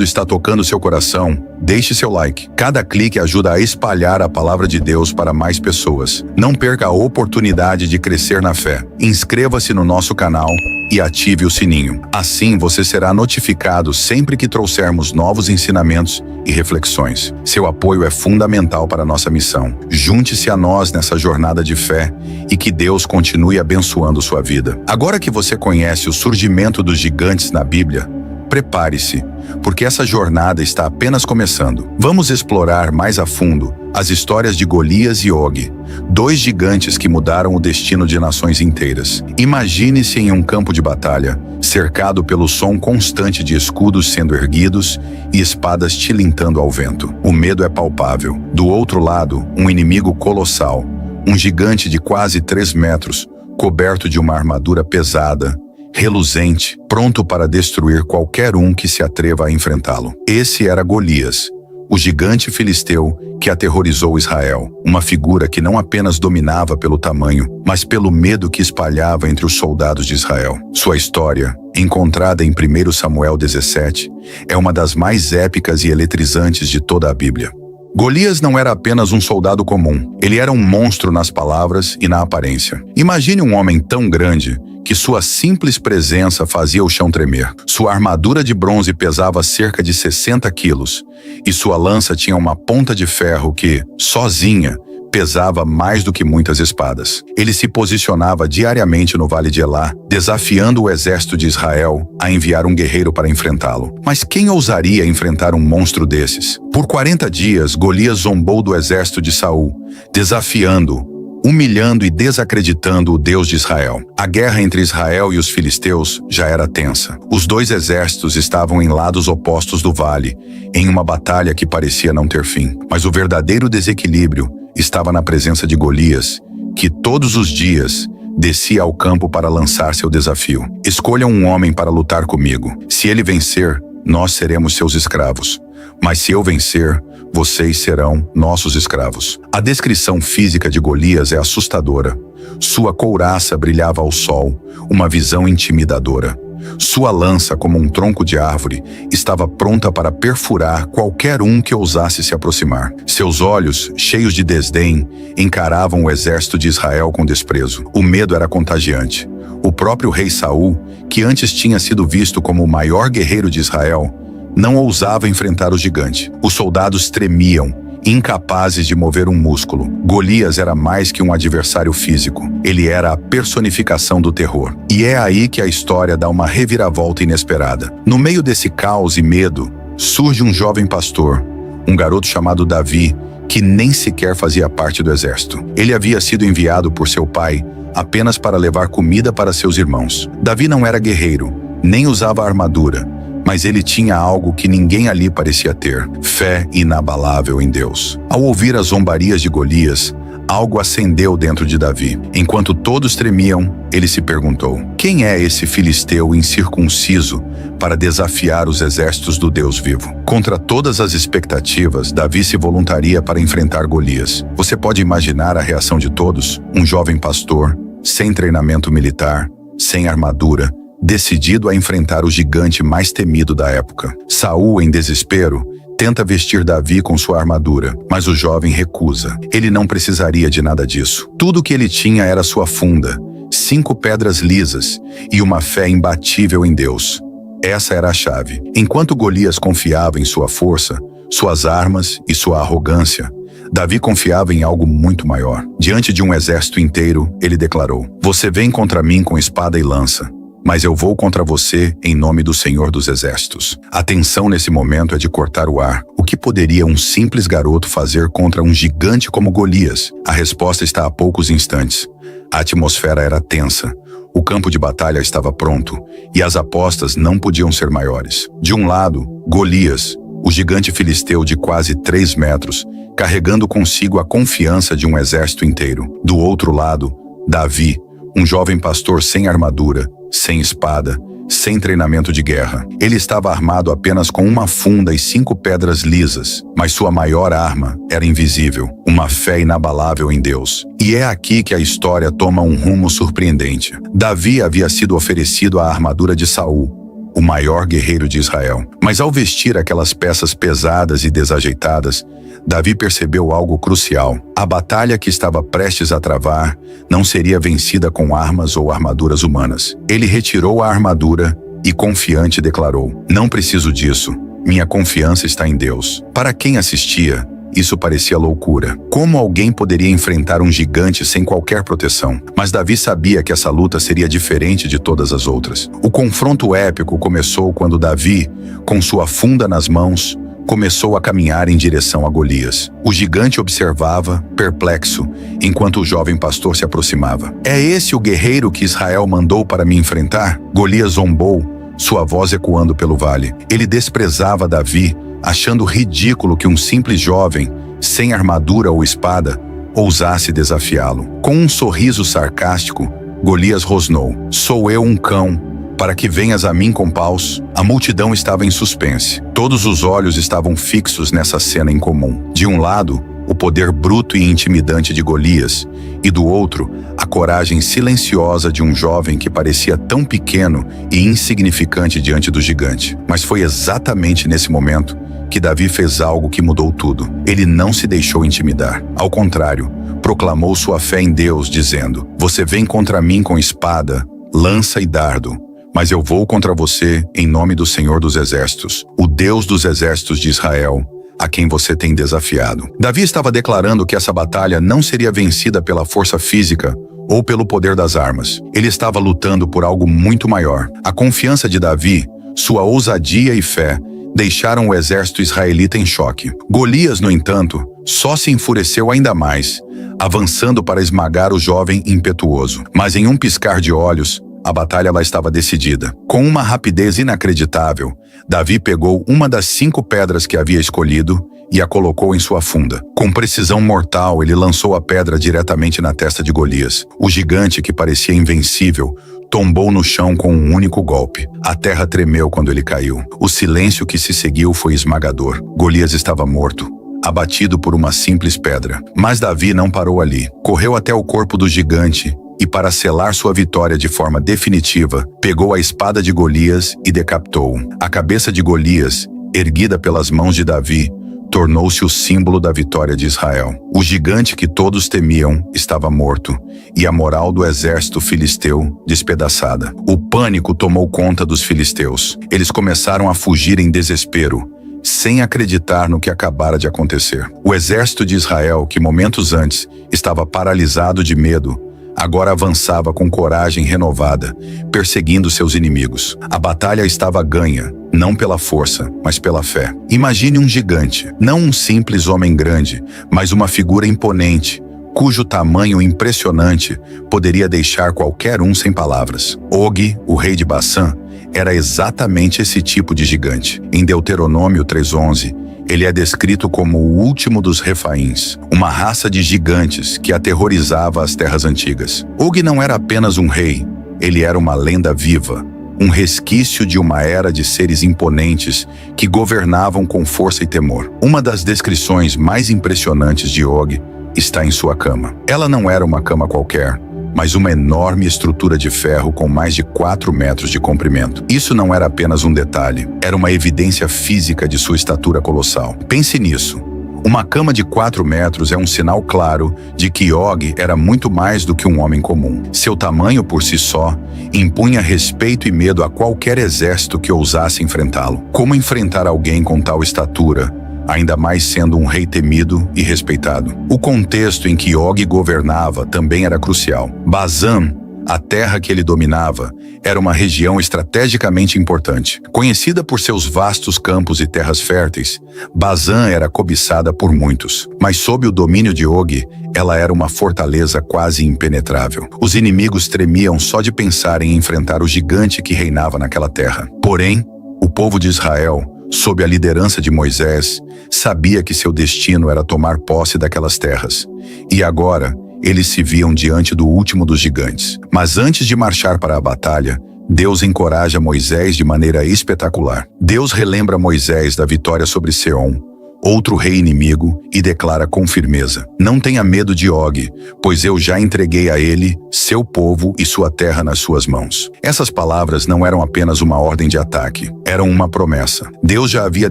está tocando seu coração, deixe seu like. Cada clique ajuda a espalhar a palavra de Deus para mais pessoas. Não perca a oportunidade de crescer na fé. Inscreva-se no nosso canal e ative o sininho. Assim você será notificado sempre que trouxermos novos ensinamentos e reflexões. Seu apoio é fundamental para a nossa missão. Junte-se a nós nessa jornada de fé e que Deus continue abençoando sua vida. Agora que você conhece o surgimento dos gigantes na Bíblia, prepare-se, porque essa jornada está apenas começando. Vamos explorar mais a fundo as histórias de Golias e Og, dois gigantes que mudaram o destino de nações inteiras. Imagine-se em um campo de batalha, cercado pelo som constante de escudos sendo erguidos e espadas tilintando ao vento. O medo é palpável. Do outro lado, um inimigo colossal, um gigante de quase 3 metros, coberto de uma armadura pesada, reluzente, pronto para destruir qualquer um que se atreva a enfrentá-lo. Esse era Golias, o gigante filisteu que aterrorizou Israel, uma figura que não apenas dominava pelo tamanho, mas pelo medo que espalhava entre os soldados de Israel. Sua história, encontrada em 1 Samuel 17, é uma das mais épicas e eletrizantes de toda a Bíblia. Golias não era apenas um soldado comum, ele era um monstro nas palavras e na aparência. Imagine um homem tão grande que sua simples presença fazia o chão tremer. Sua armadura de bronze pesava cerca de 60 quilos, e sua lança tinha uma ponta de ferro que, sozinha, pesava mais do que muitas espadas. Ele se posicionava diariamente no Vale de Elá, desafiando o exército de Israel a enviar um guerreiro para enfrentá-lo. Mas quem ousaria enfrentar um monstro desses? Por 40 dias, Golias zombou do exército de Saul, desafiando, humilhando e desacreditando o Deus de Israel. A guerra entre Israel e os filisteus já era tensa. Os dois exércitos estavam em lados opostos do vale, em uma batalha que parecia não ter fim. Mas o verdadeiro desequilíbrio estava na presença de Golias, que todos os dias descia ao campo para lançar seu desafio. Escolha um homem para lutar comigo. Se ele vencer, nós seremos seus escravos. Mas se eu vencer, vocês serão nossos escravos. A descrição física de Golias é assustadora. Sua couraça brilhava ao sol, uma visão intimidadora. Sua lança, como um tronco de árvore, estava pronta para perfurar qualquer um que ousasse se aproximar. Seus olhos, cheios de desdém, encaravam o exército de Israel com desprezo. O medo era contagiante. O próprio rei Saul, que antes tinha sido visto como o maior guerreiro de Israel, não ousava enfrentar o gigante. Os soldados tremiam, incapazes de mover um músculo. Golias era mais que um adversário físico. Ele era a personificação do terror. E é aí que a história dá uma reviravolta inesperada. No meio desse caos e medo, surge um jovem pastor, um garoto chamado Davi, que nem sequer fazia parte do exército. Ele havia sido enviado por seu pai apenas para levar comida para seus irmãos. Davi não era guerreiro, nem usava armadura, mas ele tinha algo que ninguém ali parecia ter: fé inabalável em Deus. Ao ouvir as zombarias de Golias, algo acendeu dentro de Davi. Enquanto todos tremiam, ele se perguntou: quem é esse filisteu incircunciso para desafiar os exércitos do Deus vivo? Contra todas as expectativas, Davi se voluntaria para enfrentar Golias. Você pode imaginar a reação de todos? Um jovem pastor, sem treinamento militar, sem armadura, decidido a enfrentar o gigante mais temido da época. Saul, em desespero, tenta vestir Davi com sua armadura, mas o jovem recusa. Ele não precisaria de nada disso. Tudo o que ele tinha era sua funda, 5 pedras lisas e uma fé imbatível em Deus. Essa era a chave. Enquanto Golias confiava em sua força, suas armas e sua arrogância, Davi confiava em algo muito maior. Diante de um exército inteiro, ele declarou: você vem contra mim com espada e lança, mas eu vou contra você em nome do Senhor dos Exércitos. A tensão nesse momento é de cortar o ar. O que poderia um simples garoto fazer contra um gigante como Golias? A resposta está a poucos instantes. A atmosfera era tensa. O campo de batalha estava pronto, e as apostas não podiam ser maiores. De um lado, Golias, o gigante filisteu de quase 3 metros, carregando consigo a confiança de um exército inteiro. Do outro lado, Davi, um jovem pastor sem armadura, sem espada, sem treinamento de guerra. Ele estava armado apenas com uma funda e 5 pedras lisas, mas sua maior arma era invisível, uma fé inabalável em Deus. E é aqui que a história toma um rumo surpreendente. Davi havia sido oferecido a armadura de Saul, o maior guerreiro de Israel. Mas ao vestir aquelas peças pesadas e desajeitadas, Davi percebeu algo crucial. A batalha que estava prestes a travar não seria vencida com armas ou armaduras humanas. Ele retirou a armadura e, confiante, declarou: "Não preciso disso. Minha confiança está em Deus." Para quem assistia, isso parecia loucura. Como alguém poderia enfrentar um gigante sem qualquer proteção? Mas Davi sabia que essa luta seria diferente de todas as outras. O confronto épico começou quando Davi, com sua funda nas mãos, começou a caminhar em direção a Golias. O gigante observava, perplexo, enquanto o jovem pastor se aproximava. "É esse o guerreiro que Israel mandou para me enfrentar?" Golias zombou, sua voz ecoando pelo vale. Ele desprezava Davi, achando ridículo que um simples jovem, sem armadura ou espada, ousasse desafiá-lo. Com um sorriso sarcástico, Golias rosnou: "Sou eu um cão, para que venhas a mim com paus?" A multidão estava em suspense. Todos os olhos estavam fixos nessa cena incomum. De um lado, o poder bruto e intimidante de Golias, e do outro, a coragem silenciosa de um jovem que parecia tão pequeno e insignificante diante do gigante. Mas foi exatamente nesse momento que Davi fez algo que mudou tudo. Ele não se deixou intimidar. Ao contrário, proclamou sua fé em Deus, dizendo: "Você vem contra mim com espada, lança e dardo, mas eu vou contra você em nome do Senhor dos Exércitos, o Deus dos exércitos de Israel, a quem você tem desafiado." Davi estava declarando que essa batalha não seria vencida pela força física ou pelo poder das armas. Ele estava lutando por algo muito maior. A confiança de Davi, sua ousadia e fé, deixaram o exército israelita em choque. Golias, no entanto, só se enfureceu ainda mais, avançando para esmagar o jovem impetuoso. Mas em um piscar de olhos, a batalha lá estava decidida. Com uma rapidez inacreditável, Davi pegou uma das 5 pedras que havia escolhido e a colocou em sua funda. Com precisão mortal, ele lançou a pedra diretamente na testa de Golias. O gigante, que parecia invencível, tombou no chão com um único golpe. A terra tremeu quando ele caiu. O silêncio que se seguiu foi esmagador. Golias estava morto, abatido por uma simples pedra. Mas Davi não parou ali. Correu até o corpo do gigante e, para selar sua vitória de forma definitiva, pegou a espada de Golias e decapitou-o. A cabeça de Golias, erguida pelas mãos de Davi, tornou-se o símbolo da vitória de Israel. O gigante que todos temiam estava morto, e a moral do exército filisteu despedaçada. O pânico tomou conta dos filisteus. Eles começaram a fugir em desespero, sem acreditar no que acabara de acontecer. O exército de Israel, que momentos antes estava paralisado de medo, agora avançava com coragem renovada, perseguindo seus inimigos. A batalha estava ganha, não pela força, mas pela fé. Imagine um gigante, não um simples homem grande, mas uma figura imponente, cujo tamanho impressionante poderia deixar qualquer um sem palavras. Og, o rei de Bassã, era exatamente esse tipo de gigante. Em Deuteronômio 3:11, ele é descrito como o último dos Refaíns, uma raça de gigantes que aterrorizava as terras antigas. Og não era apenas um rei, ele era uma lenda viva, um resquício de uma era de seres imponentes que governavam com força e temor. Uma das descrições mais impressionantes de Og está em sua cama. Ela não era uma cama qualquer, mas uma enorme estrutura de ferro com mais de 4 metros de comprimento. Isso não era apenas um detalhe, era uma evidência física de sua estatura colossal. Pense nisso. Uma cama de 4 metros é um sinal claro de que Og era muito mais do que um homem comum. Seu tamanho por si só impunha respeito e medo a qualquer exército que ousasse enfrentá-lo. Como enfrentar alguém com tal estatura, ainda mais sendo um rei temido e respeitado? O contexto em que Og governava também era crucial. Bazã, a terra que ele dominava, era uma região estrategicamente importante. Conhecida por seus vastos campos e terras férteis, Bazã era cobiçada por muitos. Mas sob o domínio de Og, ela era uma fortaleza quase impenetrável. Os inimigos tremiam só de pensar em enfrentar o gigante que reinava naquela terra. Porém, o povo de Israel, sob a liderança de Moisés, sabia que seu destino era tomar posse daquelas terras. E agora, eles se viam diante do último dos gigantes. Mas antes de marchar para a batalha, Deus encoraja Moisés de maneira espetacular. Deus relembra Moisés da vitória sobre Seom, outro rei inimigo, e declara com firmeza: não tenha medo de Og, pois eu já entreguei a ele, seu povo e sua terra nas suas mãos. Essas palavras não eram apenas uma ordem de ataque, eram uma promessa. Deus já havia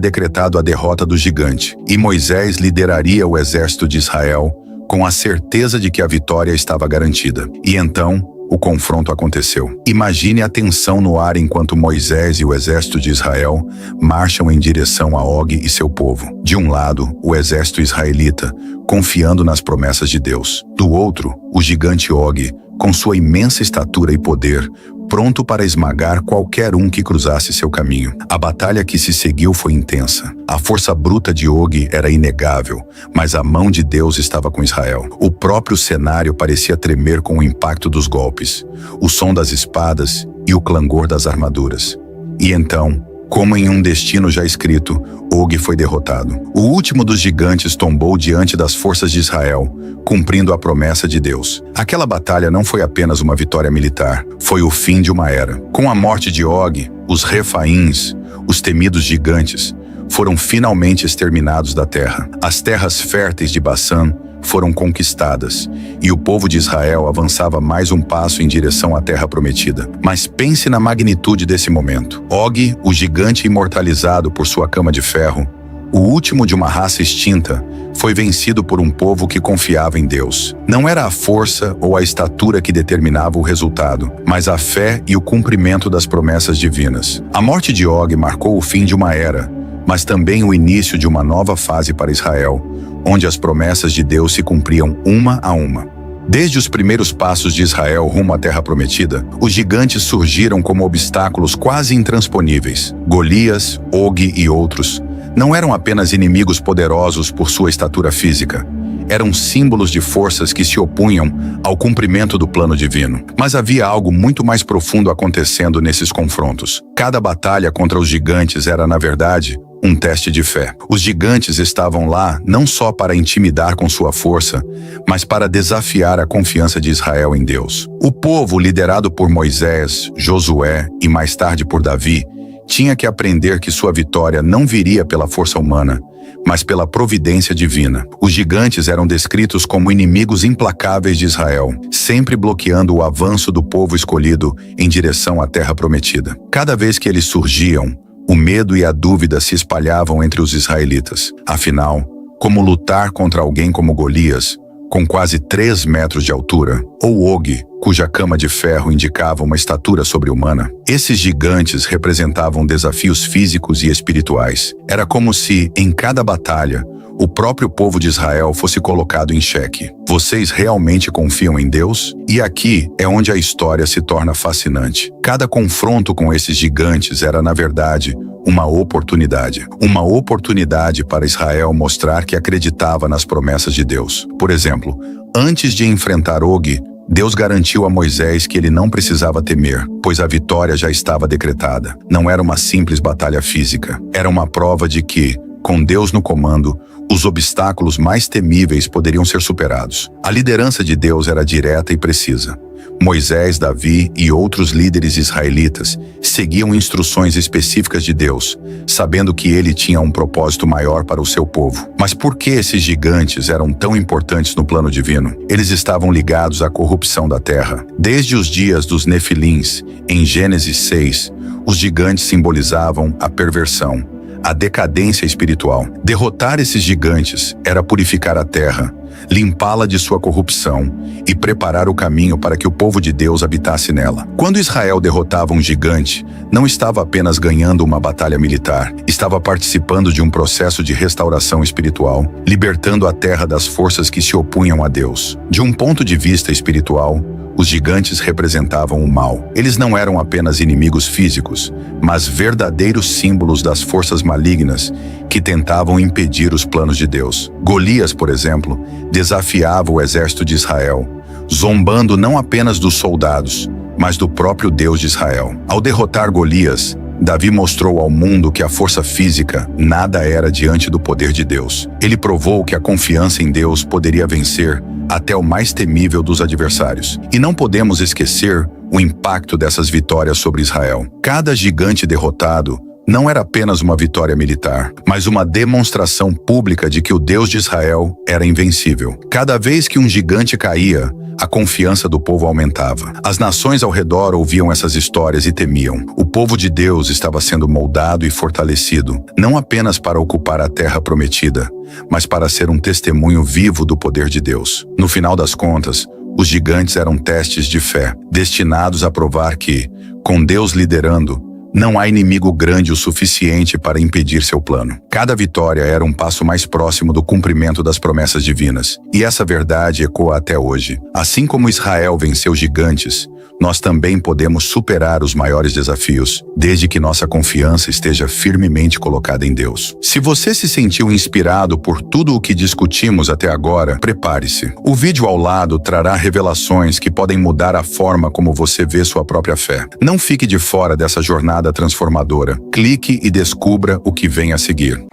decretado a derrota do gigante, e Moisés lideraria o exército de Israel com a certeza de que a vitória estava garantida. E então, o confronto aconteceu. Imagine a tensão no ar enquanto Moisés e o exército de Israel marcham em direção a Og e seu povo. De um lado, o exército israelita, confiando nas promessas de Deus. Do outro, o gigante Og, com sua imensa estatura e poder, pronto para esmagar qualquer um que cruzasse seu caminho. A batalha que se seguiu foi intensa. A força bruta de Og era inegável, mas a mão de Deus estava com Israel. O próprio cenário parecia tremer com o impacto dos golpes, o som das espadas e o clangor das armaduras. E então, como em um destino já escrito, Og foi derrotado. O último dos gigantes tombou diante das forças de Israel, cumprindo a promessa de Deus. Aquela batalha não foi apenas uma vitória militar, foi o fim de uma era. Com a morte de Og, os Refaíns, os temidos gigantes, foram finalmente exterminados da terra. As terras férteis de Baçã foram conquistadas, e o povo de Israel avançava mais um passo em direção à terra prometida. Mas pense na magnitude desse momento. Og, o gigante imortalizado por sua cama de ferro, o último de uma raça extinta, foi vencido por um povo que confiava em Deus. Não era a força ou a estatura que determinava o resultado, mas a fé e o cumprimento das promessas divinas. A morte de Og marcou o fim de uma era, mas também o início de uma nova fase para Israel, onde as promessas de Deus se cumpriam uma a uma. Desde os primeiros passos de Israel rumo à Terra Prometida, os gigantes surgiram como obstáculos quase intransponíveis. Golias, Og e outros não eram apenas inimigos poderosos por sua estatura física, eram símbolos de forças que se opunham ao cumprimento do plano divino. Mas havia algo muito mais profundo acontecendo nesses confrontos. Cada batalha contra os gigantes era, na verdade, um teste de fé. Os gigantes estavam lá não só para intimidar com sua força, mas para desafiar a confiança de Israel em Deus. O povo, liderado por Moisés, Josué e mais tarde por Davi, tinha que aprender que sua vitória não viria pela força humana, mas pela providência divina. Os gigantes eram descritos como inimigos implacáveis de Israel, sempre bloqueando o avanço do povo escolhido em direção à terra prometida. Cada vez que eles surgiam, o medo e a dúvida se espalhavam entre os israelitas. Afinal, como lutar contra alguém como Golias, com quase 3 metros de altura, ou Og, cuja cama de ferro indicava uma estatura sobre-humana? Esses gigantes representavam desafios físicos e espirituais. Era como se, em cada batalha, o próprio povo de Israel fosse colocado em xeque. Vocês realmente confiam em Deus? E aqui é onde a história se torna fascinante. Cada confronto com esses gigantes era, na verdade, uma oportunidade. Uma oportunidade para Israel mostrar que acreditava nas promessas de Deus. Por exemplo, antes de enfrentar Og, Deus garantiu a Moisés que ele não precisava temer, pois a vitória já estava decretada. Não era uma simples batalha física. Era uma prova de que, com Deus no comando, os obstáculos mais temíveis poderiam ser superados. A liderança de Deus era direta e precisa. Moisés, Davi e outros líderes israelitas seguiam instruções específicas de Deus, sabendo que ele tinha um propósito maior para o seu povo. Mas por que esses gigantes eram tão importantes no plano divino? Eles estavam ligados à corrupção da terra. Desde os dias dos Nefilins, em Gênesis 6, os gigantes simbolizavam a perversão, a decadência espiritual. Derrotar esses gigantes era purificar a terra, limpá-la de sua corrupção e preparar o caminho para que o povo de Deus habitasse nela. Quando Israel derrotava um gigante, não estava apenas ganhando uma batalha militar, estava participando de um processo de restauração espiritual, libertando a terra das forças que se opunham a Deus. De um ponto de vista espiritual, os gigantes representavam o mal. Eles não eram apenas inimigos físicos, mas verdadeiros símbolos das forças malignas que tentavam impedir os planos de Deus. Golias, por exemplo, desafiava o exército de Israel, zombando não apenas dos soldados, mas do próprio Deus de Israel. Ao derrotar Golias, Davi mostrou ao mundo que a força física nada era diante do poder de Deus. Ele provou que a confiança em Deus poderia vencer até o mais temível dos adversários. E não podemos esquecer o impacto dessas vitórias sobre Israel. Cada gigante derrotado não era apenas uma vitória militar, mas uma demonstração pública de que o Deus de Israel era invencível. Cada vez que um gigante caía, a confiança do povo aumentava. As nações ao redor ouviam essas histórias e temiam. O povo de Deus estava sendo moldado e fortalecido, não apenas para ocupar a terra prometida, mas para ser um testemunho vivo do poder de Deus. No final das contas, os gigantes eram testes de fé, destinados a provar que, com Deus liderando, não há inimigo grande o suficiente para impedir seu plano. Cada vitória era um passo mais próximo do cumprimento das promessas divinas. E essa verdade ecoa até hoje. Assim como Israel venceu gigantes, nós também podemos superar os maiores desafios, desde que nossa confiança esteja firmemente colocada em Deus. Se você se sentiu inspirado por tudo o que discutimos até agora, prepare-se. O vídeo ao lado trará revelações que podem mudar a forma como você vê sua própria fé. Não fique de fora dessa jornada transformadora. Clique e descubra o que vem a seguir.